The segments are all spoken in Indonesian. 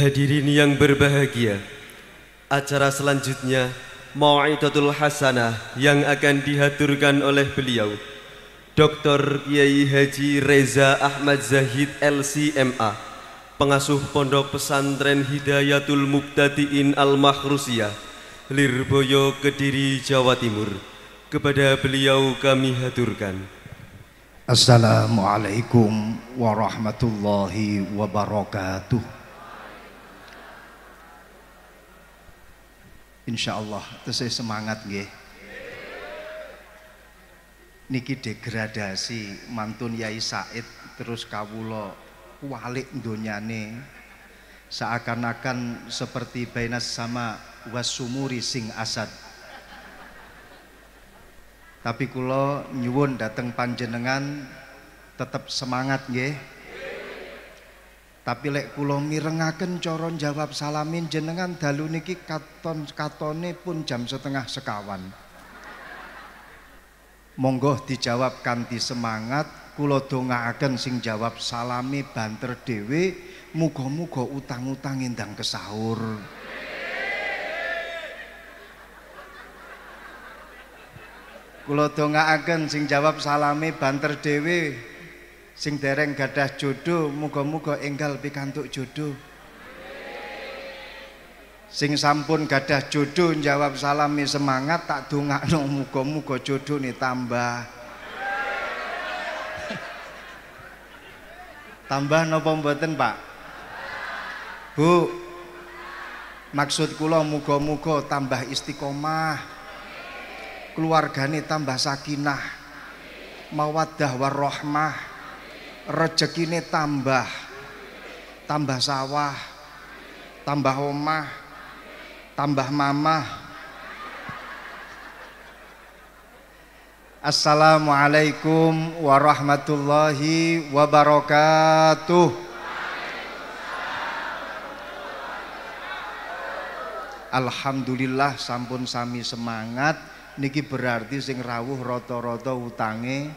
Hadirin yang berbahagia, acara selanjutnya Mau'idatul Hasanah yang akan dihaturkan oleh beliau Dr. Kiai Haji Reza Ahmad Zahid LCMA, pengasuh Pondok Pesantren Hidayatul Mubtadiin Al-Mahrusiyah, Lirboyo, Kediri, Jawa Timur. Kepada beliau kami haturkan. Assalamualaikum warahmatullahi wabarakatuh. Insyaallah tesih semangat nggih. Niki degradasi mantun Yai Said terus kawula walik donyane seakan-akan seperti bainas sama wasumuri sing asad. Tapi kula nyuwun dateng panjenengan tetep semangat nggih. Tapi lek kula mirengaken cara jawab salamin jenengan dalu niki katone pun jam setengah sekawan. Monggo dijawab kanthi semangat, kula dongaaken sing jawab salami banter dhewe, muga-muga utang-utang ndang kesahur. Kula dongaaken sing jawab salami banter dhewe, sing dereng gadah jodoh, muga-muga enggal pikantuk jodoh. Sing sampun gadah jodoh jawab salami semangat, tak dongakno muga-muga jodone tambah. Tambah napa mboten, Pak? Bu, maksud kula muga-muga tambah istiqomah, keluargane tambah sakinah, mawaddah warahmah, rezekine tambah sawah, tambah omah, tambah mamah. Assalamualaikum warahmatullahi wabarakatuh. Alhamdulillah sampun sami semangat. Niki berarti sing rawuh rata-rata utange.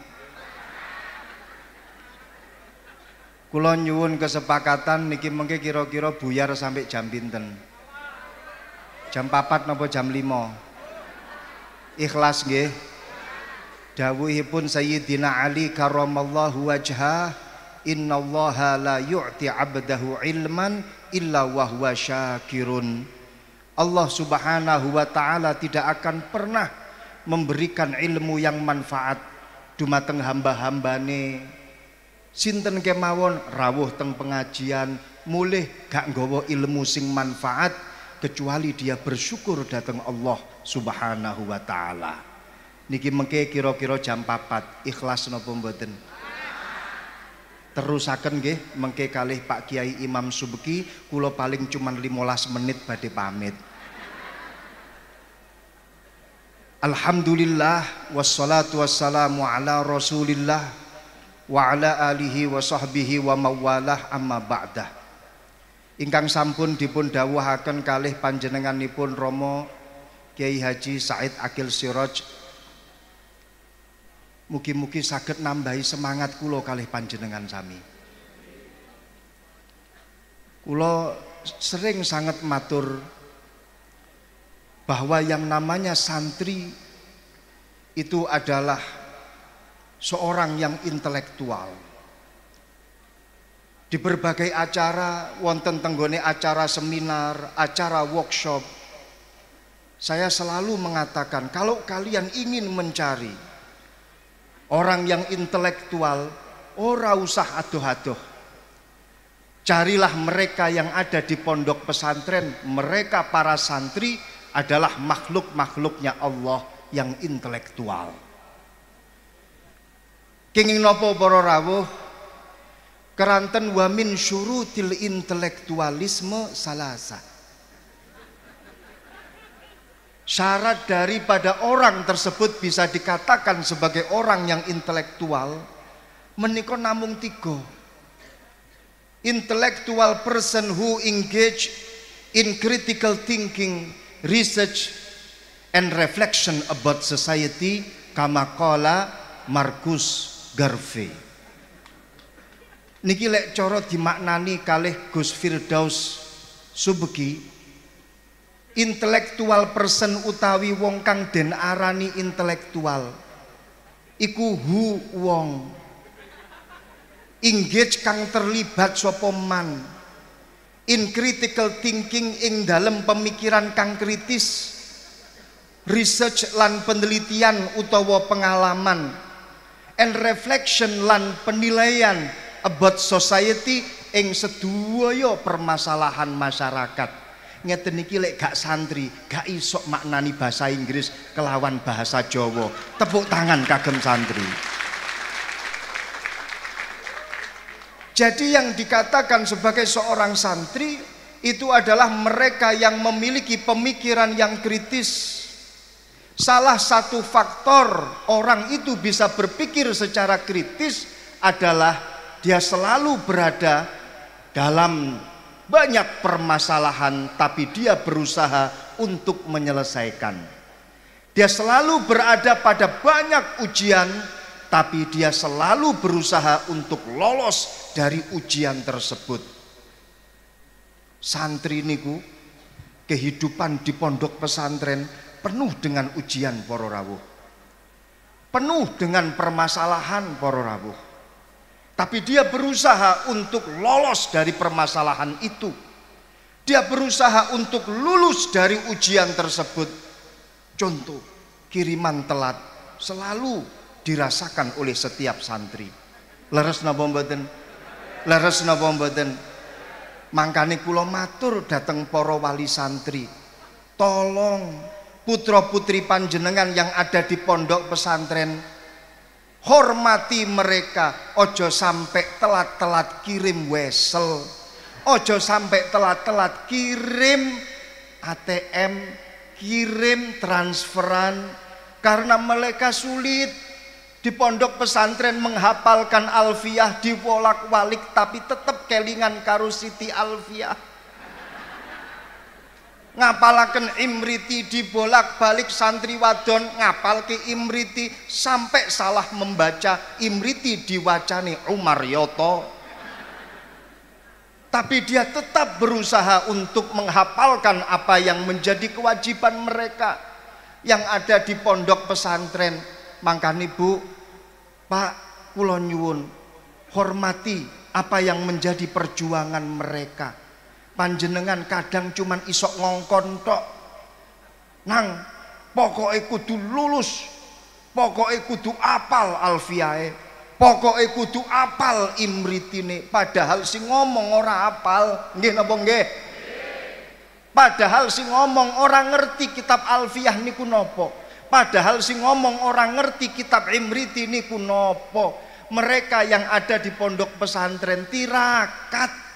Kula nyuwun kesepakatan niki mengke kira-kira buyar sampai jam pinten? Jam 4 napa jam 5? Ikhlas nggih. Dawuhipun Sayyidina Ali karramallahu wajhah, innallaha la yu'ti 'abdahu ilman illa wa huwa syakirun. Allah Subhanahu wa taala tidak akan pernah memberikan ilmu yang manfaat dumateng hamba-hambane. Sinten kemawon rawuh teng pengajian mulih gak nggawa ilmu sing manfaat kecuali dia bersyukur datang Allah Subhanahu wa taala. Niki mengke kira-kira jam 4, ikhlas napa mboten? Terusaken nggih mengke kalih Pak Kiai Imam Subki, kula paling cuman 15 menit badhe pamit. Alhamdulillah wassalatu wassalamu ala Rasulillah wa ala alihi wa sahbihi wa mawalah, amma ba'dah. Ingkang sampun dipun dawuhaken kalih panjenenganipun Romo Kiai Haji Said Akil Siraj, mugi-mugi saged nambahi semangat kula kalih panjenengan sami. Kula sering sangat matur bahwa yang namanya santri itu adalah seorang yang intelektual. Di berbagai acara, wonten tenggone acara seminar, acara workshop, saya selalu mengatakan kalau kalian ingin mencari orang yang intelektual, ora usah adoh-adoh. Carilah mereka yang ada di pondok pesantren. Mereka para santri adalah makhluk-makhluknya Allah yang intelektual. Kenging nopo para rawuh? Keranten wa min syurutil intelektualisme salasa. Syarat daripada orang tersebut bisa dikatakan sebagai orang yang intelektual menika namung 3. Intellectual person who engage in critical thinking, research and reflection about society, kama qala Marcus Garvey. Niki lek cara dimaknani kalih Gus Firdaus Subeki intelektual person utawi wong kang den arani intelektual iku hu wong engage kang terlibat sapa man in critical thinking ing dalam pemikiran kang kritis, research lan penelitian utawa pengalaman, and reflection lan penilaian about society ing sedaya permasalahan masyarakat. Ngeten iki lek gak santri gak iso maknani bahasa Inggris kelawan bahasa Jawa. Tepuk tangan kagem santri. Jadi yang dikatakan sebagai seorang santri itu adalah mereka yang memiliki pemikiran yang kritis. Salah satu faktor orang itu bisa berpikir secara kritis adalah dia selalu berada dalam banyak permasalahan, tapi dia berusaha untuk menyelesaikan. Dia selalu berada pada banyak ujian, tapi dia selalu berusaha untuk lolos dari ujian tersebut. Santri niku kehidupan di pondok pesantren penuh dengan ujian para rawuh, penuh dengan permasalahan para rawuh. Tapi dia berusaha untuk lolos dari permasalahan itu. Dia berusaha untuk lulus dari ujian tersebut. Contoh, kiriman telat selalu dirasakan oleh setiap santri. Leres napa mboten? Leres napa mboten? Mangkane kula matur dhateng para wali santri, tolong putra putri panjenengan yang ada di pondok pesantren, hormati mereka. Ojo sampai telat-telat kirim wesel, ojo sampai telat-telat kirim ATM, kirim transferan, karena mereka sulit di pondok pesantren menghafalkan alfiyah diwolak-walik tapi tetap kelingan karo Siti Alfiyah. Ngapalaken Imriti dibolak-balik, santri wadon ngapal ke Imriti sampai salah membaca Imriti diwacane Umar Yoto. Tapi dia tetap berusaha untuk menghafalkan apa yang menjadi kewajiban mereka yang ada di pondok pesantren. Mangkane Bu, Pak, kula nyuwun hormati apa yang menjadi perjuangan mereka. Panjenengan kadang cuman isok ngongkon tok, nang pokoknya kudu lulus, pokoknya kudu apal alfiyae, pokoknya kudu apal imritine. Padahal si ngomong ora apal, nggih napa nggih? Padahal si ngomong orang ngerti kitab alfiyah niku napa? Padahal si ngomong orang ngerti kitab imriti niku napa? Mereka yang ada di pondok pesantren tirakat.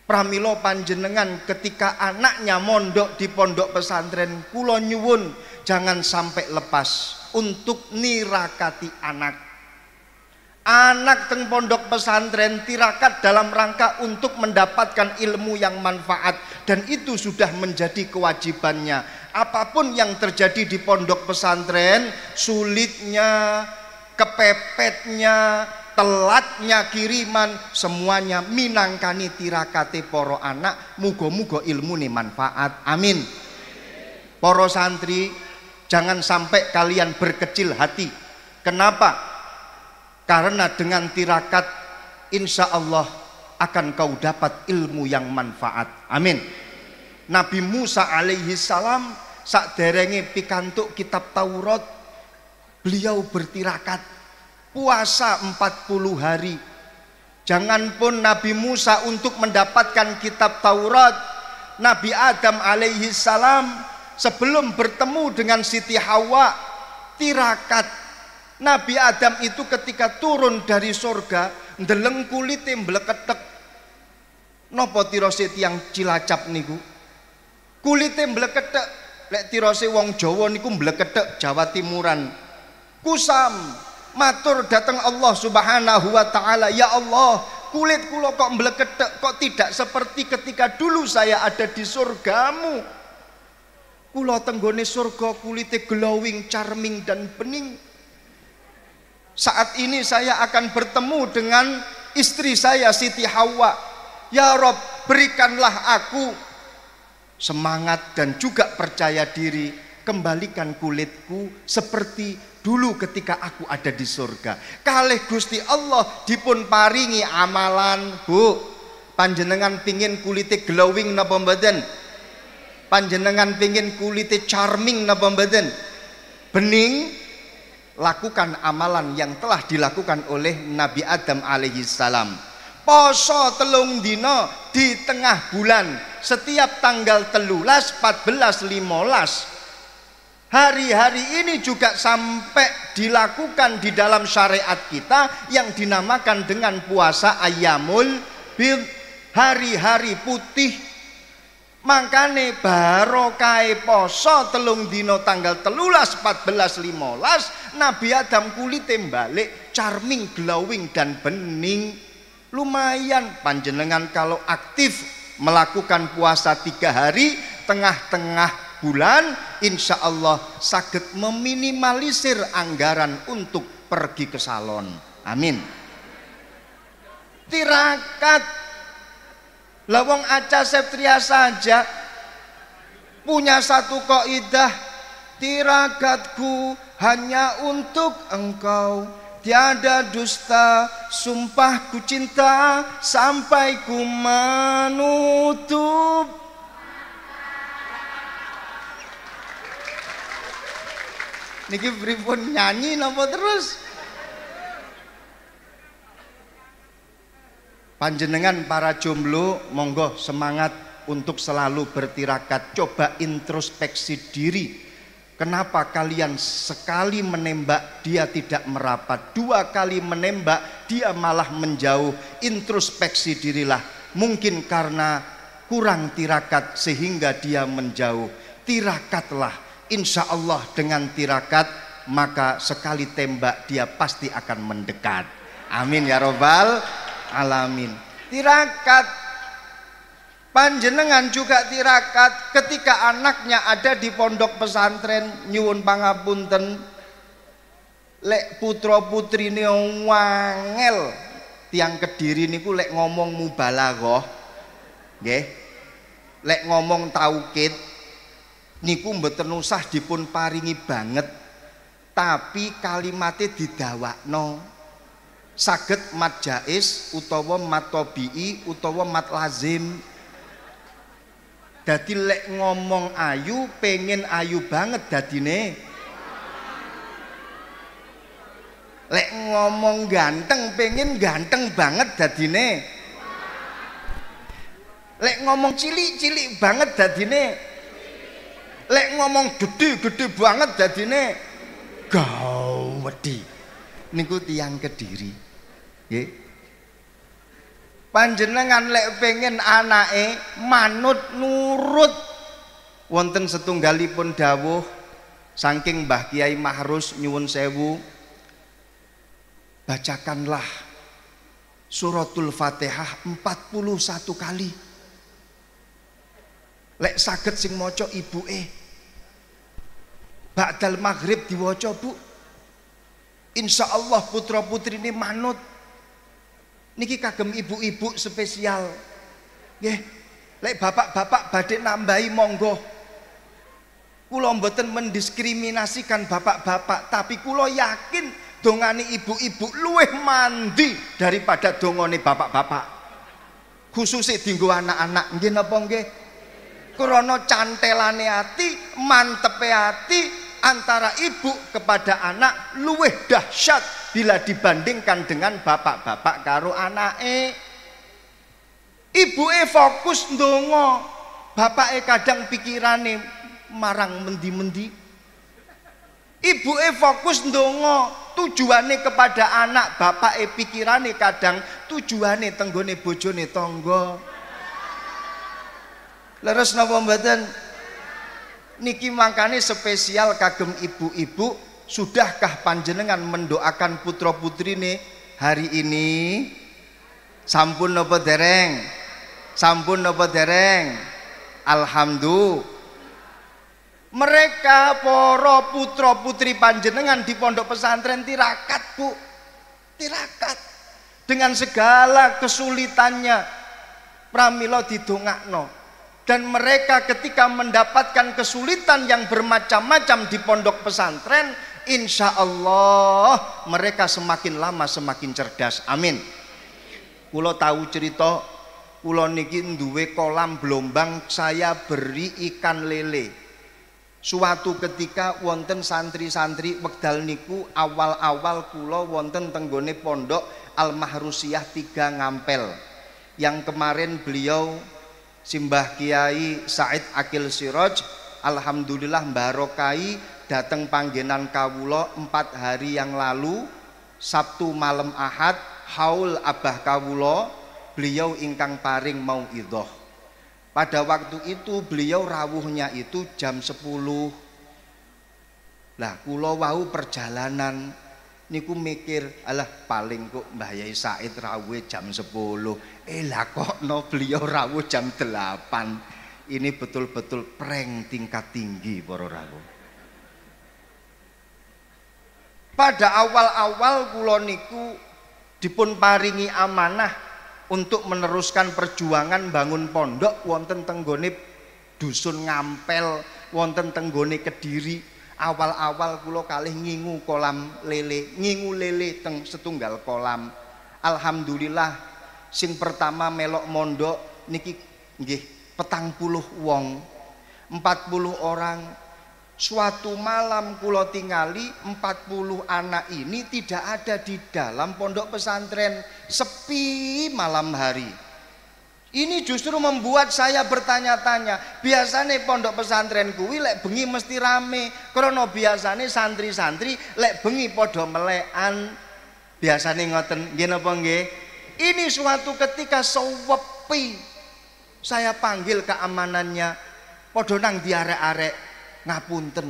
Pramila panjenengan ketika anaknya mondok di pondok pesantren, kula nyuwun jangan sampai lepas untuk nirakati anak teng pondok pesantren, tirakat dalam rangka untuk mendapatkan ilmu yang manfaat, dan itu sudah menjadi kewajibannya. Apapun yang terjadi di pondok pesantren, sulitnya, kepepetnya, telatnya kiriman, semuanya minangkani tirakate poro anak. Muga-muga ilmu ini manfaat, amin. Poro santri, jangan sampai kalian berkecil hati. Kenapa? Karena dengan tirakat insya Allah akan kau dapat ilmu yang manfaat, amin. Nabi Musa alaihi salam sakderenge pikantuk kitab Taurat, beliau bertirakat puasa 40 hari. Janganpun Nabi Musa untuk mendapatkan kitab Taurat, Nabi Adam alaihi salam sebelum bertemu dengan Siti Hawa tirakat. Nabi Adam itu ketika turun dari surga ndeleng kulite mbleketek. Napa tirose tiyang Cilacap niku? Kulite mbleketek. Lek tirose wong Jawa niku mbleketek Jawa Timuran. Kusam matur datang Allah Subhanahu wa taala, ya Allah, kulit kula kok mbleketek, kok tidak seperti ketika dulu saya ada di surgamu. Kula tenggone surga kulite glowing, charming dan bening. Saat ini saya akan bertemu dengan istri saya Siti Hawa. Ya Rob, berikanlah aku semangat dan juga percaya diri, kembalikan kulitku seperti dulu ketika aku ada di surga. Kalih Gusti Allah dipun paringi amalan. Bu, panjenengan pingin kulite glowing napa mboten? Panjenengan pingin kulite charming napa mboten? Bening, lakukan amalan yang telah dilakukan oleh Nabi Adam alaihi salam. Poso 3 dina di tengah bulan, setiap tanggal 13, 14, 15. Hari-hari ini juga sampai dilakukan di dalam syariat kita yang dinamakan dengan puasa Ayyamul Bid, hari-hari putih. Makane barokah poso 3 dina tanggal 13, 14, 15, Nabi Adam kulite balik charming, glowing dan bening. Lumayan panjenengan kalau aktif melakukan puasa 3 hari tengah-tengah bulan, insya Allah saged meminimalisir anggaran untuk pergi ke salon. Amin. Tirakat, lawang Acha Septria saja punya satu kaidah, tirakatku hanya untuk engkau, tiada dusta, sumpahku cinta sampai ku menutup. Niki pripun nyanyi napa terus? Panjenengan para jomblo monggo semangat untuk selalu bertirakat, coba introspeksi diri. Kenapa kalian sekali menembak dia tidak merapat, 2 kali menembak dia malah menjauh? Introspeksi dirilah. Mungkin karena kurang tirakat sehingga dia menjauh. Tirakatlah. Insya Allah dengan tirakat maka sekali tembak dia pasti akan mendekat. Amin ya robbal alamin. Tirakat, panjenengan juga tirakat ketika anaknya ada di pondok pesantren. Nyuwun pangapunten, lek putra putrine wangel tiang Kediri niku lek ngomong mubalaghah nggih, lek ngomong taukid niku mboten usah dipun paringi banget, tapi kalimatnya didawakno, saged mat jaiz utawa mat tabii utawa mat lazim. Dadi lek ngomong ayu pengen ayu banget dadine, lek ngomong ganteng pengen ganteng banget dadine, lek ngomong cilik-cilik banget dadine, lek ngomong gede-gede banget dadine gawedi. Niku tiyang Kediri nggih. Panjenengan lek pengen anake manut nurut, wonten setunggalipun dawuh saking Mbah Kiai Mahrus nyuwun sewu, bacakanlah suratul Fatihah 41 kali. Lek saged sing maca ibuke ba'dal maghrib diwaca, Bu. Insya Allah putra putrine manut. Niki kagem ibu-ibu spesial nggih. Lek bapak-bapak badhe nambahi monggo. Kula mboten mendiskriminasikan bapak-bapak, tapi kula yakin dongane ibu-ibu luwih mandi daripada dongane bapak-bapak. Khususnya dienggo anak-anak nggih napa nggih? Krana cantelane ati, mantepe ati antara ibu kepada anak luwih dahsyat bila dibandingkan dengan bapak-bapak karo anake. Ibuke fokus ndonga, bapake kadang pikirane marang mendi-mendi. Ibuke fokus ndonga, tujuane kepada anak, bapake pikirane kadang tujuane tenggone bojone tangga. Leres napa mboten? Niki mangkane spesial kagem ibu-ibu. Sudahkah panjenengan mendoakan putra putrine hari ini? Sampun napa dereng? Sampun napa dereng? Alhamdulillah. Mereka para putra putri panjenengan di pondok pesantren tirakat, Bu. Tirakat dengan segala kesulitannya. pramila didongakno. Dan mereka ketika mendapatkan kesulitan yang bermacam-macam di pondok pesantren, insya Allah mereka semakin lama semakin cerdas. Amin. Kulo tahu cerita, kulo niki duwe kolam belombang, saya beri ikan lele. Suatu ketika wonten santri-santri wekdal niku awal-awal kula wonten tenggone pondok Al-Mahrusiyah 3 Ngampel. Yang kemarin beliau Simbah Kiai Said Akil Siroj alhamdulillah barokai dateng panggenan kawula 4 hari yang lalu, Sabtu malam Ahad, haul abah kawula, beliau ingkang paring mauidhah. Pada waktu itu beliau rawuhnya itu jam 10. Lah kula wau perjalanan niku mikir, alah paling kok Mbah Yai Said rawuhe jam 10. Lah kok no beliau rawuh jam 8. Ini betul-betul prank tingkat tinggi para rawuh. Pada awal-awal kula niku dipun paringi amanah untuk meneruskan perjuangan bangun pondok wonten tenggone dusun Ngampel, wonten tenggone Kediri. Awal-awal kula kalih ngingu kolam lele, ngingu lele teng setunggal kolam. Alhamdulillah sing pertama melok mondok niki nggih 40 wong, 40 orang. Suatu malam kula tingali 40 anak ini tidak ada di dalam pondok pesantren, sepi malam hari. Ini justru membuat saya bertanya-tanya. Biasanya pondok pesantren kuwi lek bengi mesti rame, karena biasanya santri-santri lek bengi podo melekan. Biasanya ngoten, nggih napa nggih? Ini suatu ketika sewepi saya panggil keamanannya, podo nang diarek-arek. Ngapunten,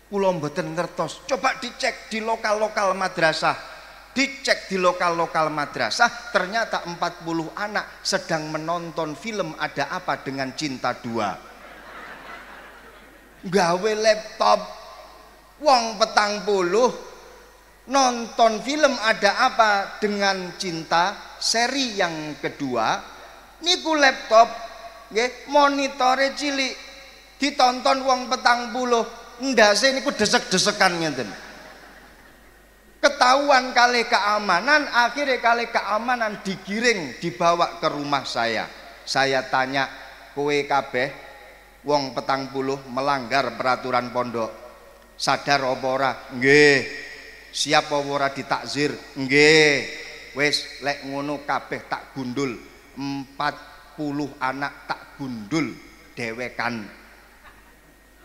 kula mboten ngertos. Coba dicek di lokal-lokal madrasah. Dicek di lokal-lokal madrasah, ternyata 40 anak sedang menonton film Ada Apa Dengan Cinta 2. Gawe laptop, wong 40 nonton film Ada Apa Dengan Cinta seri yang kedua. Niku laptop, nggih, monitore cilik. Ditonton wong 40, ndase niku desek-desekan ngeten. Ketahuan kali keamanan, akhirnya kali keamanan digiring dibawa ke rumah saya. Saya tanya, kowe kabeh wong 40 melanggar peraturan pondok. Sadar apa ora? Nggih. Siap apa ora ditakzir? Nggih. Wis lek ngono kabeh tak gundul. 40 anak tak gundul dewekan.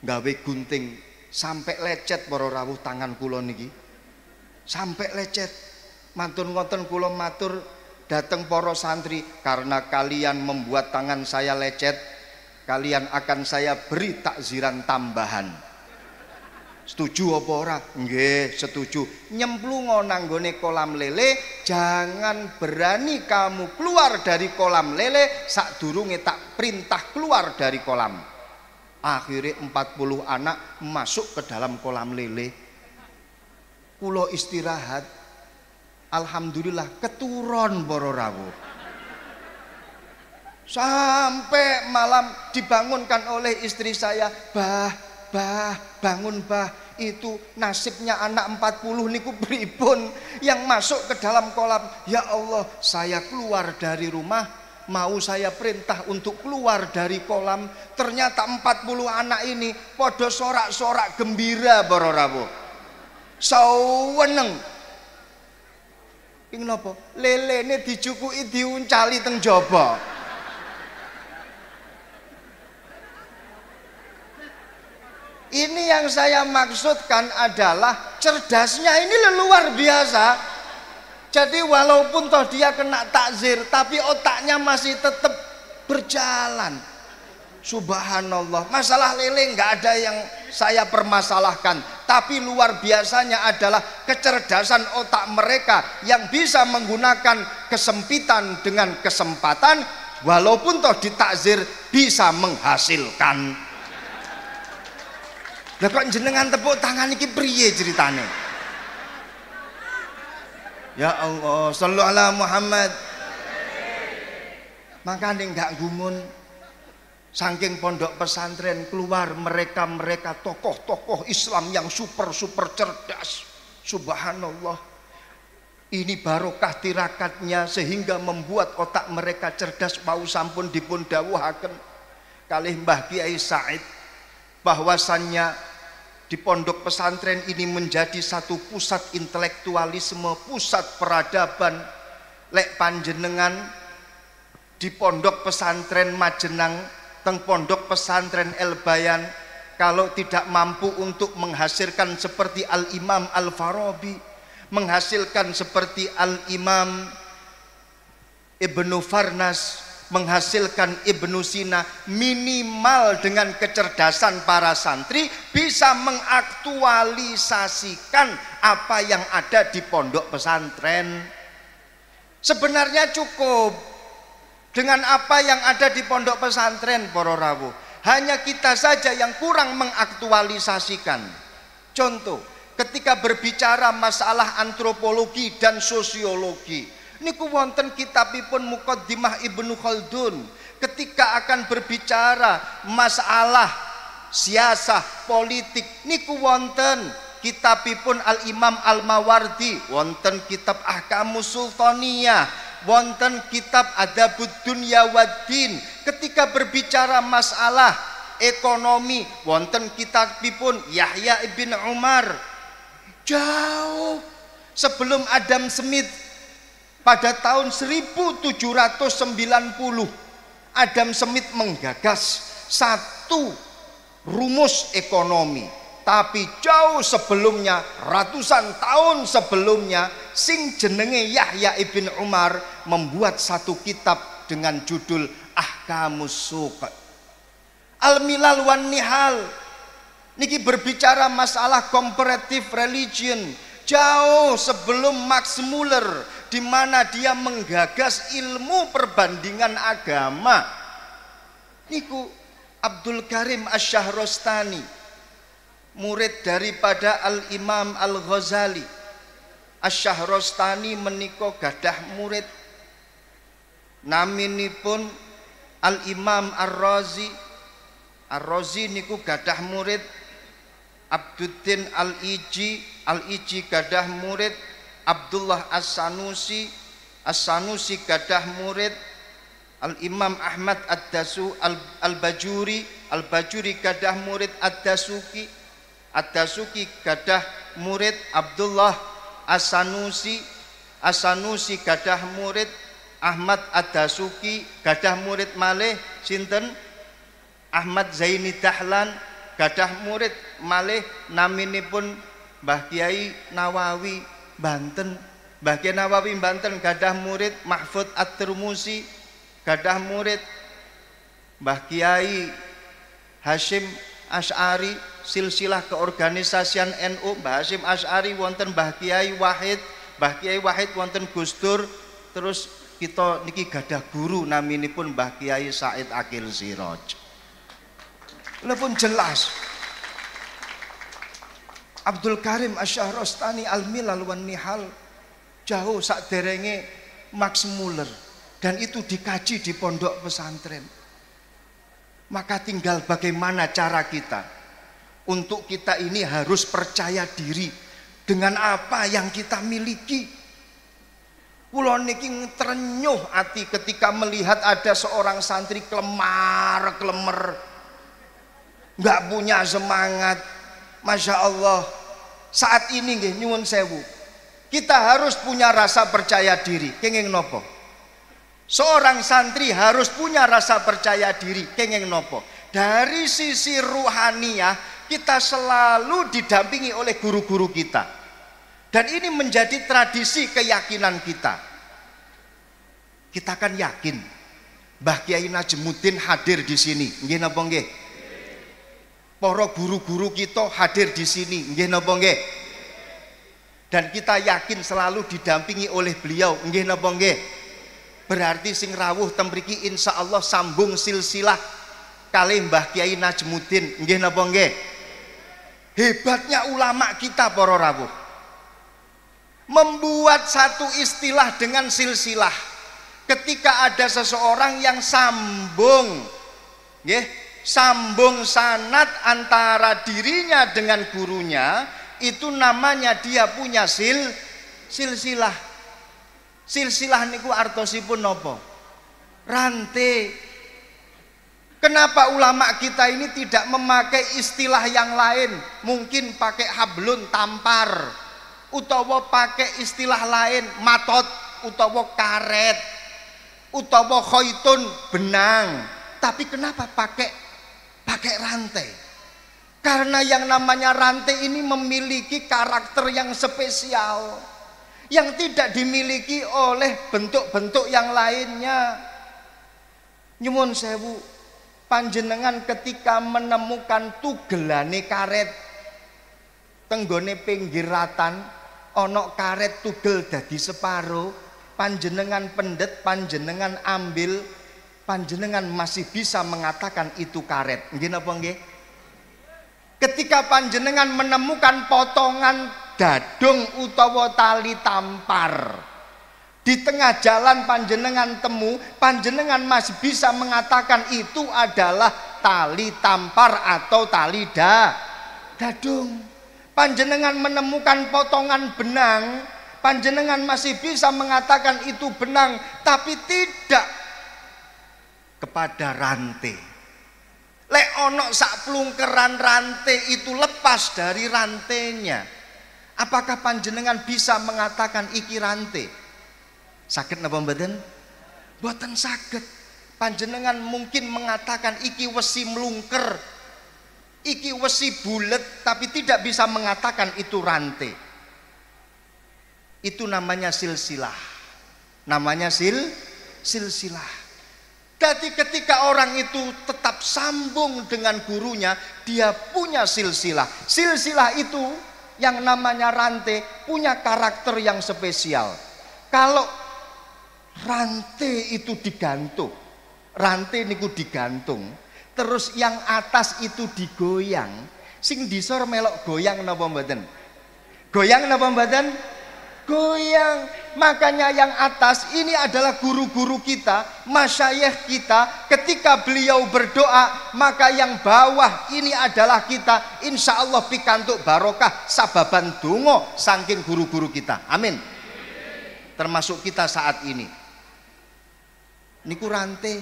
Gawe gunting sampai lecet para rawuh tangan kula niki. Sampai lecet. Mantun ngoten kula matur dateng para santri, karena kalian membuat tangan saya lecet, kalian akan saya beri takziran tambahan. Setuju apa ora? Nggih, setuju. Nyemplungo nang nggone kolam lele, jangan berani kamu keluar dari kolam lele sadurunge tak perintah keluar dari kolam. Akhirnya 40 anak masuk ke dalam kolam lele. Kulo istirahat, alhamdulillah keturun para rawuh. Sampai malam dibangunkan oleh istri saya, bah bangun bah, itu nasibnya anak 40 niku pripun yang masuk ke dalam kolam. Ya Allah, saya keluar dari rumah, mau saya perintah untuk keluar dari kolam, ternyata 40 anak ini podo sorak-sorak gembira para rawuh. Saweneng. Ing napa? Lelene dicukuki diuncali teng jaba. Ini yang saya maksudkan adalah cerdasnya ini luar biasa. Jadi walaupun toh dia kena takzir, tapi otaknya masih tetap berjalan. Subhanallah. Masalah lele nggak ada yang saya permasalahkan, tapi luar biasanya adalah kecerdasan otak mereka yang bisa menggunakan kesempitan dengan kesempatan, walaupun toh ditakzir bisa menghasilkan. Lah kok jenengan tepuk tangan iki priye ceritane? Ya Allah, shallu ala Muhammad. Makanya nggak gumun. Saking pondok pesantren keluar mereka tokoh-tokoh Islam yang super cerdas. Subhanallah. Ini barokah tirakatnya sehingga membuat otak mereka cerdas. Mau sampun dipun dawuhaken kalih Mbah Kiai Said bahwasannya di pondok pesantren ini menjadi satu pusat intelektualisme, pusat peradaban. Lek panjenengan di pondok pesantren Majenang, teng pondok pesantren El Bayan, kalau tidak mampu untuk menghasilkan seperti Al-Imam Al-Farabi, menghasilkan seperti Al-Imam Ibnu Farnas, menghasilkan Ibnu Sina, minimal dengan kecerdasan para santri bisa mengaktualisasikan apa yang ada di pondok pesantren. Sebenarnya cukup dengan apa yang ada di pondok pesantren para rawuh. Hanya kita saja yang kurang mengaktualisasikan. Contoh, ketika berbicara masalah antropologi dan sosiologi, niku wonten kitabipun Muqaddimah Ibnu Khaldun. Ketika akan berbicara masalah siasah politik, niku wonten kitabipun Al-Imam Al-Mawardi, wonten kitab Ahkamus Sultaniyah, wonten kitab Adabud Dunya Waddin. Ketika berbicara masalah ekonomi, wonten kitabipun Yahya ibn Umar. Jauh sebelum Adam Smith pada tahun 1790, Adam Smith menggagas satu rumus ekonomi. Tapi jauh sebelumnya, ratusan tahun sebelumnya, sing jenenge Yahya ibn Umar membuat satu kitab dengan judul Ahkamus Suq. Al-Milal wan Nihal niki berbicara masalah comparative religion jauh sebelum Max Muller, di mana dia menggagas ilmu perbandingan agama. Niku Abdul Karim Asy-Syahrastani, murid daripada Al-Imam Al-Ghazali. Asy-Syahrastani menika gadah murid naminipun Al-Imam Ar-Razi. Ar-Razi niku gadah murid Abduddin Al-Iji. Al-Iji gadah murid Abdullah As-Sanusi. As-Sanusi gadah murid Al-Imam Ahmad Al-Bajuri. Al-Bajuri gadah murid Ad-Dasuki. Ad-Dasuki gadah murid Abdullah As-Sanusi. As-Sanusi gadah murid Ahmad Ad-Dasuki. Gadah murid malih sinten? Ahmad Zaini Dahlan. Gadah murid malih naminipun Mbah Kiai Nawawi Banten. Mbah Kiai Nawawi Banten gadah murid Mahfud At-Tirmuzi. Gadah murid Mbah Kiai Hashim Asy'ari, silsilah keorganisasian NU Mbah Hashim Asy'ari, wonten Mbah Kiai Wahid. Mbah Kiai Wahid wonten Gus Dur. Terus kita niki gadah guru naminipun Mbah Kiai Said Akil Siraj. Lha pun jelas. Abdul Karim Asy-Syahrastani Al-Milal wan Nihal jauh sakderenge Max Muller, dan itu dikaji di pondok pesantren. Maka tinggal bagaimana cara kita. Untuk kita ini harus percaya diri dengan apa yang kita miliki. Kula niki trenyuh ati ketika melihat ada seorang santri kelemar-kelemer, nggak punya semangat. Masya Allah. Saat ini nggih nyuwun sewu, kita harus punya rasa percaya diri. Kenging nopo? Seorang santri harus punya rasa percaya diri. Kenging nopo? Dari sisi ruhaniyah kita selalu didampingi oleh guru-guru kita, dan ini menjadi tradisi keyakinan kita. Kita kan yakin Mbah Kiai Najmuddin hadir di sini, nggih napa nggih? Para guru-guru kita hadir di sini, nggih napa nggih? Dan kita yakin selalu didampingi oleh beliau, nggih napa nggih? Berarti sing rawuh temriki insya Allah sambung silsilah kalih Mbah Kiai Najmuddin, nggih napa nggih? Hebatnya ulama kita para rawuh, membuat satu istilah dengan silsilah. ketika ada seseorang yang sambung, nggih, sambung sanad antara dirinya dengan gurunya, itu namanya dia punya silsilah. Silsilah niku artosipun napa? Rantai. Kenapa ulama kita ini tidak memakai istilah yang lain? Mungkin pakai hablun tampar, utawa pakai istilah lain matot, utawa karet, utawa khoitun benang. Tapi kenapa pakai rantai? Karena yang namanya rantai ini memiliki karakter yang spesial, yang tidak dimiliki oleh bentuk-bentuk yang lainnya. Nyuwun sewu, panjenengan ketika menemukan tugelane karet tenggone pinggir ratan, ana karet tugel dadi separo, panjenengan pendet, panjenengan ambil, panjenengan masih bisa mengatakan itu karet. Nggih napa nggih? Ketika panjenengan menemukan potongan dadung utawa tali tampar di tengah jalan panjenengan temu, panjenengan masih bisa mengatakan itu adalah tali tampar atau tali dadung. Panjenengan menemukan potongan benang, panjenengan masih bisa mengatakan itu benang, tapi tidak kepada rantai. Lek ono sak plungkeran rantai itu lepas dari rantainya, apakah panjenengan bisa mengatakan iki rantai? Saged napa mboten? Mboten saged. Panjenengan mungkin mengatakan iki wesi mlungker, iki wesi bulet, tapi tidak bisa mengatakan itu rantai. Itu namanya silsilah. Namanya silsilah. Jadi ketika orang itu tetap sambung dengan gurunya, dia punya silsilah. Silsilah itu yang namanya rantai punya karakter yang spesial. Kalau rantai itu digantung, rantai niku digantung, terus yang atas itu digoyang, sing disor melok goyang napa mboten? Goyang napa mboten? Goyang. Makanya yang atas ini adalah guru-guru kita, masyayikh kita. Ketika beliau berdoa, maka yang bawah ini adalah kita. Insya Allah pikantuk barokah sababan donga saking guru-guru kita. Amin. Termasuk kita saat ini. Niku rantai.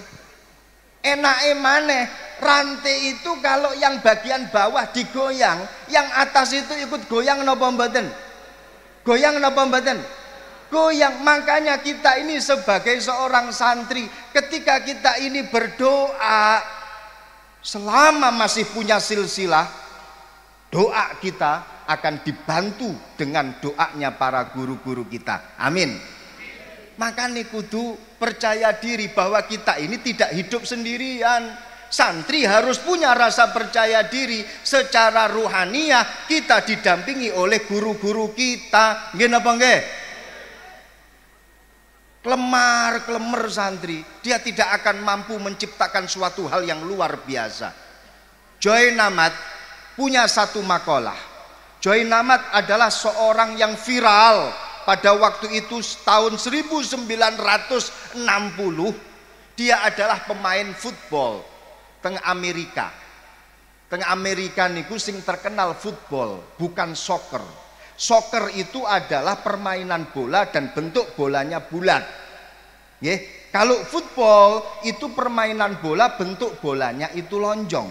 Enake maneh rantai itu kalau yang bagian bawah digoyang, yang atas itu ikut goyang napa mboten? Goyang napa mboten? Goyang. Makanya kita ini sebagai seorang santri, ketika kita ini berdoa, selama masih punya silsilah, doa kita akan dibantu dengan doanya para guru-guru kita. Amin. Makanya kudu percaya diri bahwa kita ini tidak hidup sendirian. Santri harus punya rasa percaya diri. Secara ruhaniyah kita didampingi oleh guru-guru kita. Nggih napa nggih? Kelemar santri, dia tidak akan mampu menciptakan suatu hal yang luar biasa. Joy Namat punya satu makalah. Joy Namat adalah seorang yang viral pada waktu itu tahun 1960. Dia adalah pemain football teng Amerika. Teng Amerika niku sing terkenal football, bukan soccer. Soccer itu adalah permainan bola dan bentuk bolanya bulat. Nggih, kalau football itu permainan bola, bentuk bolanya itu lonjong.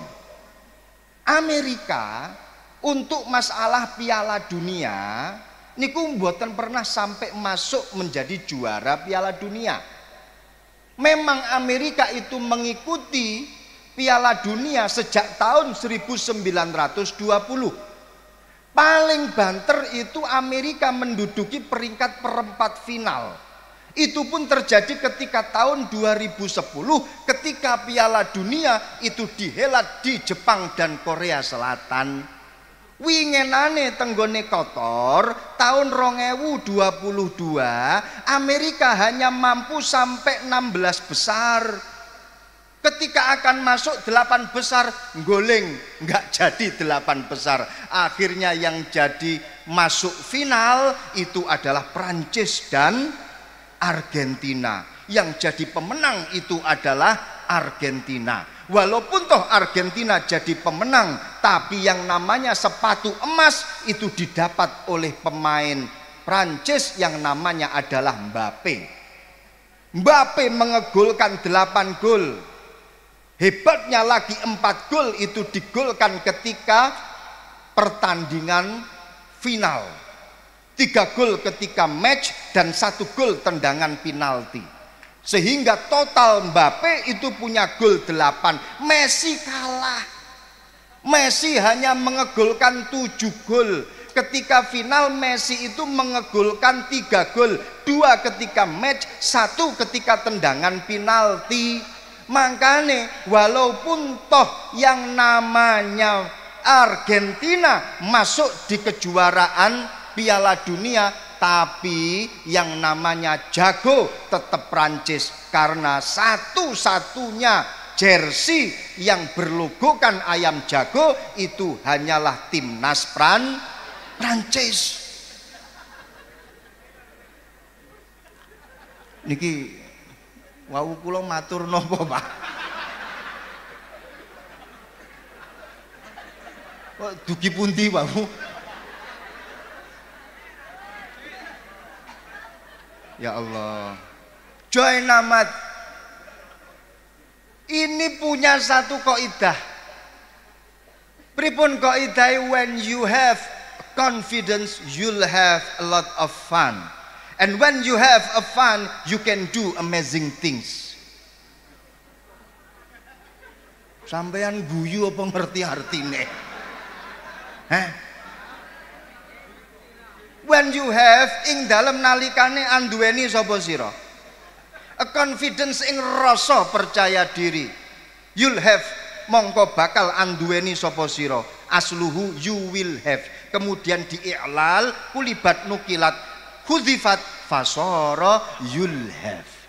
Amerika untuk masalah Piala Dunia niku mboten pernah sampai masuk menjadi juara Piala Dunia. Memang Amerika itu mengikuti Piala Dunia sejak tahun 1920. Paling banter itu Amerika menduduki peringkat perempat final. Itu pun terjadi ketika tahun 2010 ketika Piala Dunia itu dihelat di Jepang dan Korea Selatan. Wingenane tenggone kotor tahun 2022 Amerika hanya mampu sampai 16 besar. Ketika akan masuk 8 besar goleng, nggak jadi 8 besar. Akhirnya yang jadi masuk final itu adalah Prancis dan Argentina. yang jadi pemenang itu adalah Argentina. Walaupun toh Argentina jadi pemenang, tapi yang namanya sepatu emas itu didapat oleh pemain Prancis yang namanya adalah Mbappe. Mbappe mengegolkan 8 gol. Hebatnya lagi 4 gol itu digolkan ketika pertandingan final. 3 gol ketika match dan 1 gol tendangan penalti. Sehingga total Mbappe itu punya gol 8. Messi kalah. Messi hanya mengegolkan 7 gol. Ketika final Messi itu mengegolkan 3 gol. 2 ketika match, 1 ketika tendangan penalti. Makanya walaupun toh yang namanya Argentina masuk di kejuaraan Piala Dunia, tapi yang namanya jago tetap Prancis, karena satu-satunya jersey yang berlogokan ayam jago itu hanyalah timnas Prancis. Niki wau kula matur napa, Pak? Kok dugi pundi wau? Ya Allah, Joy Namat ini punya satu kaidah. Pripun kaidah? When you have confidence, you'll have a lot of fun, and when you have a fun, you can do amazing things. Sampeyan guyu apa ngerti artine? Hah? When you have ing dalam nalikane anduweni sapa sira? A confidence ing rasa percaya diri. You'll have mongko bakal anduweni sapa sira? Asluhu you will have. Kemudian dii'lal kulibat nukilat hudzifat fasara you'll have.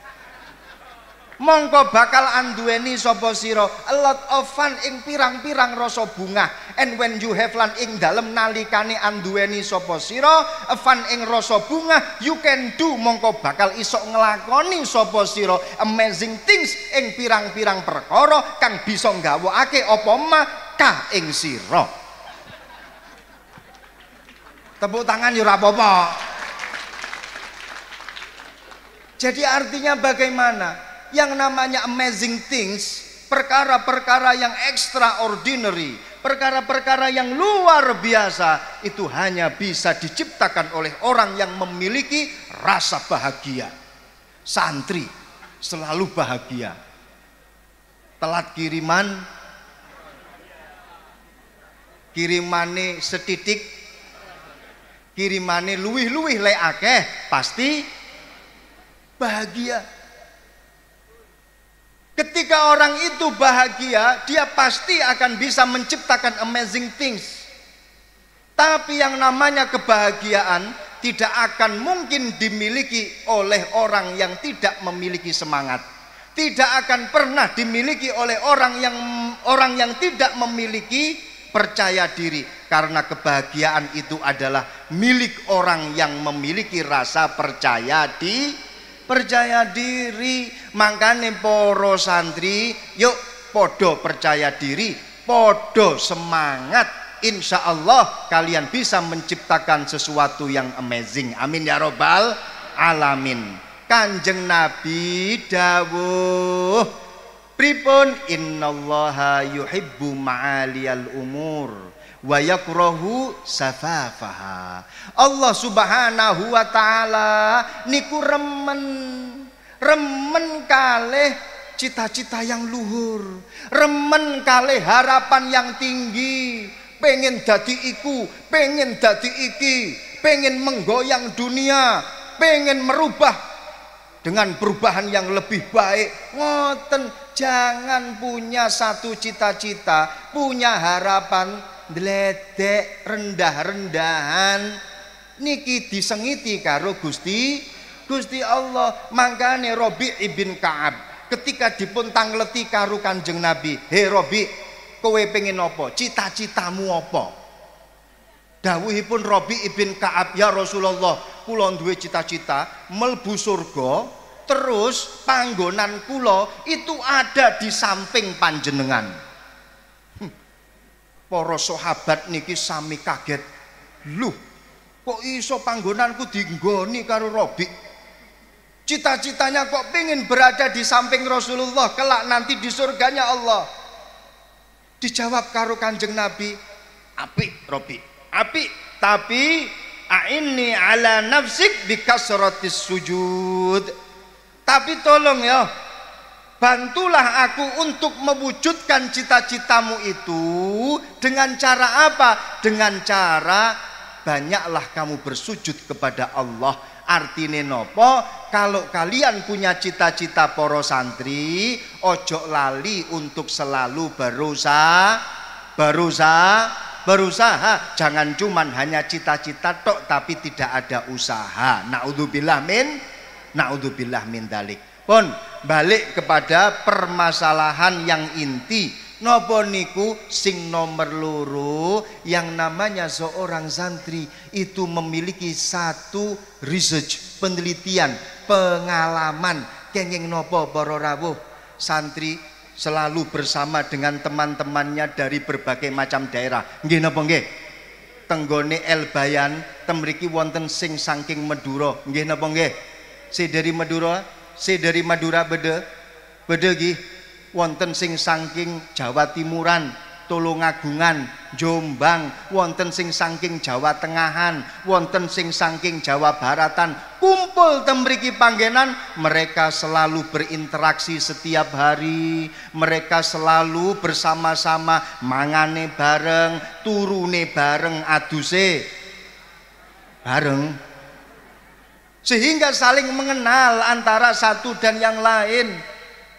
Mongko bakal anduweni sapa sira a lot of fun ing pirang-pirang rasa bunga. And when you have lan ing dalem nalikane anduweni sapa sira fun ing rasa bunga, you can do mongko bakal iso nglakoni sapa sira amazing things ing pirang-pirang perkara kang bisa nggawakake apa mah ka ing sira. Tepuk tangan ya ora apa-apa. Jadi artinya bagaimana? Yang namanya amazing things, perkara-perkara yang extraordinary, perkara-perkara yang luar biasa, itu hanya bisa diciptakan oleh orang yang memiliki rasa bahagia. Santri selalu bahagia. Telat kirimane setitik, kirimane luwih-luwih le akeh, pasti bahagia. Ketika orang itu bahagia, dia pasti akan bisa menciptakan amazing things. Tapi yang namanya kebahagiaan tidak akan mungkin dimiliki oleh orang yang tidak memiliki semangat. Tidak akan pernah dimiliki oleh orang yang tidak memiliki percaya diri. Karena kebahagiaan itu adalah milik orang yang memiliki rasa percaya diri. Makanya poro santri, yuk podo percaya diri, podo semangat. Insya Allah kalian bisa menciptakan sesuatu yang amazing. Amin ya robbal alamin. Kanjeng Nabi dawuh, pripun innallaha yuhibbu ma'aliyal umur wa yakrahu safafaha. Allah Subhanahu wa taala niku remen kalih cita-cita yang luhur, remen kalih harapan yang tinggi, pengen dadi iku, pengen dadi iki, pengen menggoyang dunia, pengen merubah dengan perubahan yang lebih baik. Ngoten, jangan punya satu cita-cita, punya harapan dledek rendah-rendahan niki disengiti karo Gusti Allah. Mangkane Robi ibn Ka'ab ketika dipun tangleti karo Kanjeng Nabi, "He Robi, kowe pengen apa? Cita-citamu apa?" Dawuhipun Robi ibn Ka'ab, "Ya Rasulullah, kula duwe cita-cita mlebu surga terus panggonan kula itu ada di samping panjenengan. Para sahabat niki sami kaget. Loh, kok iso panggonanku dinggoni karo Robi? Cita-citanya kok pengen berada di samping Rasulullah kelak nanti di surganya Allah. Dijawab karo Kanjeng Nabi, apik Robi, apik, tapi a'inni ala nafsik bikasratis sujud. Tapi tolong ya, bantulah aku untuk mewujudkan cita-citamu itu dengan cara apa? Dengan cara banyaklah kamu bersujud kepada Allah. Artine nopo? Kalau kalian punya cita-cita poro santri, ojo lali untuk selalu berusaha. Jangan cuman hanya cita-cita tok tapi tidak ada usaha. Naudzubillah min dalik. Pun balik kepada permasalahan yang inti. Nopo niku sing nomor loro, yang namanya seorang santri itu memiliki satu research, penelitian, pengalaman. Kenging nopo para rawuh, santri selalu bersama dengan teman-temannya dari berbagai macam daerah. Nggih napa nggih? Tenggone Elbayan temriki wonten sing saking Madura. Nggih napa nggih? Si dari Madura bede nggih. Wonten sing saking Jawa Timuran, Tulungagungan, Jombang, wonten sing saking Jawa Tengahan, wonten sing saking Jawa Baratan, kumpul temriki panggenan. Mereka selalu berinteraksi setiap hari, mereka selalu bersama-sama, mangane bareng, turune bareng, aduse bareng, sehingga saling mengenal antara satu dan yang lain.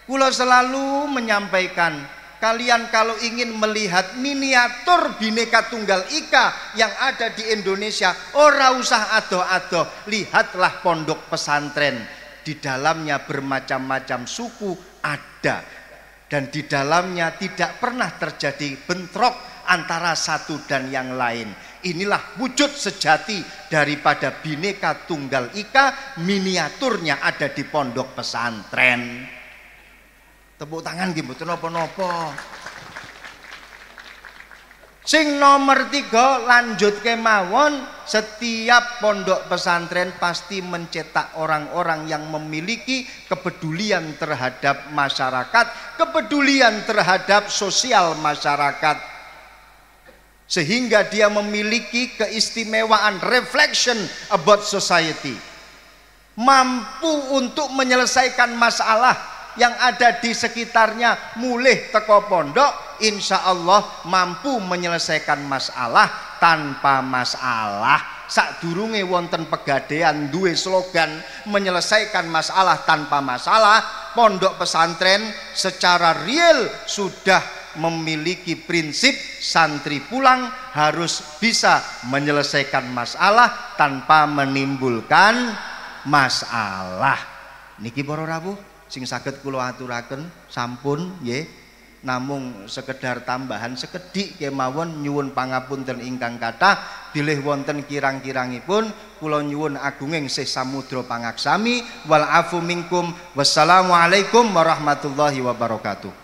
Kula selalu menyampaikan, kalian kalau ingin melihat miniatur Bhinneka Tunggal Ika yang ada di Indonesia, ora usah ado-ado, lihatlah pondok pesantren. Di dalamnya bermacam-macam suku ada, dan di dalamnya tidak pernah terjadi bentrok antara satu dan yang lain. Inilah wujud sejati daripada Bhinneka Tunggal Ika, miniaturnya ada di pondok pesantren. Tepuk tangan nggih mboten napa-napa. Sing nomor 3 lanjut kemawon, setiap pondok pesantren pasti mencetak orang-orang yang memiliki kepedulian terhadap masyarakat, kepedulian terhadap sosial masyarakat, sehingga dia memiliki keistimewaan reflection about society, mampu untuk menyelesaikan masalah yang ada di sekitarnya. Mulih teko pondok, insya Allah mampu menyelesaikan masalah tanpa masalah. Sadurunge wonten pegadaian duwe slogan menyelesaikan masalah tanpa masalah, pondok pesantren secara real sudah memiliki prinsip santri pulang harus bisa menyelesaikan masalah tanpa menimbulkan masalah. Niki para rawuh sing saged kula aturaken sampun nggih, namung sekedar tambahan sekedhik kemawon, nyuwun pangapunten ingkang kathah. Bilih wonten kirang-kirangipun kula nyuwun agunging sih samudra pangaksami. Wal afu minkum. Wassalamualaikum warahmatullahi wabarakatuh.